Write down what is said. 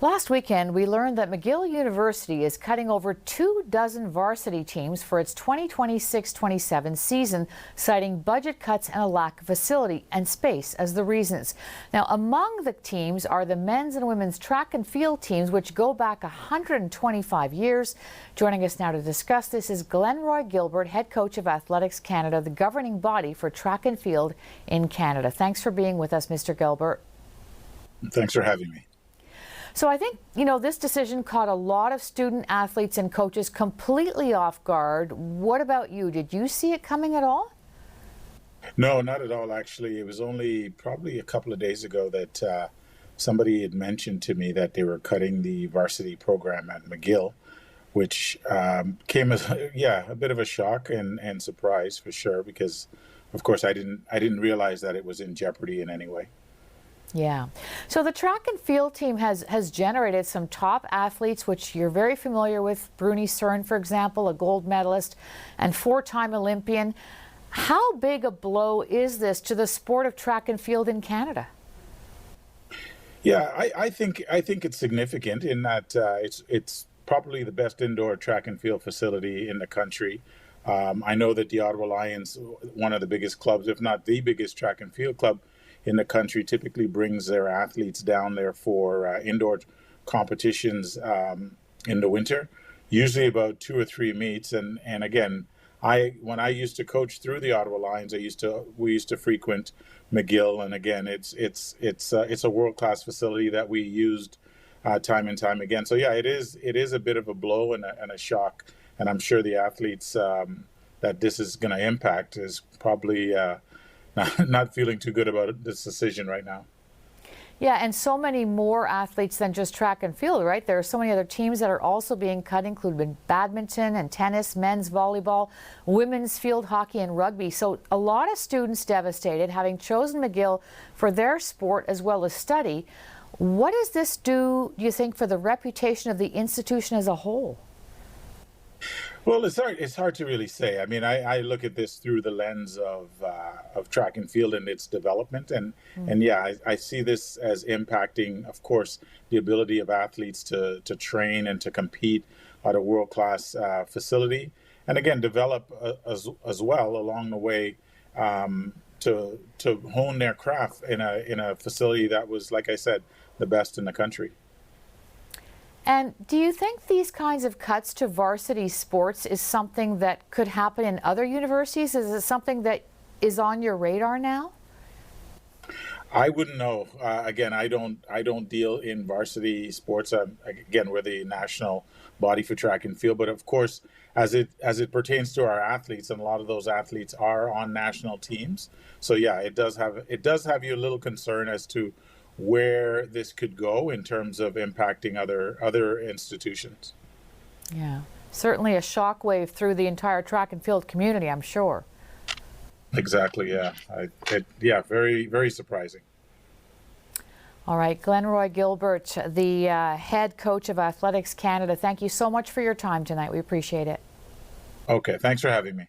Last weekend, we learned that McGill University is cutting over 24 varsity teams for its 2026-27 season, citing budget cuts and a lack of facility and space as the reasons. Now, among the teams are the men's and women's track and field teams, which go back 125 years. Joining us now to discuss this is Glenroy Gilbert, head coach of Athletics Canada, the governing body for track and field in Canada. Thanks for being with us, Mr. Gilbert. Thanks for having me. So I think, this decision caught a lot of student athletes and coaches completely off guard. What about you? Did you see it coming at all? No, not at all, actually. It was only probably a couple of days ago that somebody had mentioned to me that they were cutting the varsity program at McGill, which came as, a bit of a shock and surprise for sure, because, of course, I didn't realize that it was in jeopardy in any way. Yeah. So the track and field team has generated some top athletes, which you're very familiar with. Bruni Cern, for example, a gold medalist and four-time Olympian. How big a blow is this to the sport of track and field in Canada? Yeah, I think it's significant in that it's probably the best indoor track and field facility in the country. I know that the Ottawa Lions, one of the biggest clubs, if not the biggest track and field club in the country, typically brings their athletes down there for indoor competitions in the winter, usually about 2 or 3 meets. And again, when I used to coach through the Ottawa Lions, we used to frequent McGill, and again, it's a world-class facility that we used time and time again. So yeah, it is a bit of a blow and a shock, and I'm sure the athletes that this is going to impact is probably not feeling too good about this decision right now. Yeah, and so many more athletes than just track and field, right? There are so many other teams that are also being cut, including badminton and tennis, men's volleyball, women's field hockey and rugby. So a lot of students devastated, having chosen McGill for their sport as well as study. What does this do you think, for the reputation of the institution as a whole? Well, it's hard to really say. I mean, I look at this through the lens of track and field and its development, and yeah, I see this as impacting, of course, the ability of athletes to train and to compete at a world-class facility, and again, develop as well along the way to hone their craft in a facility that was, like I said, the best in the country. And do you think these kinds of cuts to varsity sports is something that could happen in other universities? Is it something that is on your radar now? I wouldn't know. Again, I don't deal in varsity sports. Again, we're the national body for track and field, but of course, as it pertains to our athletes, and a lot of those athletes are on national teams. So yeah, it does have you a little concern as to where this could go in terms of impacting other institutions. Yeah, certainly a shockwave through the entire track and field community, I'm sure. Exactly, yeah. Very, very surprising. All right, Glenroy Gilbert, the head coach of Athletics Canada, thank you so much for your time tonight. We appreciate it. Okay, thanks for having me.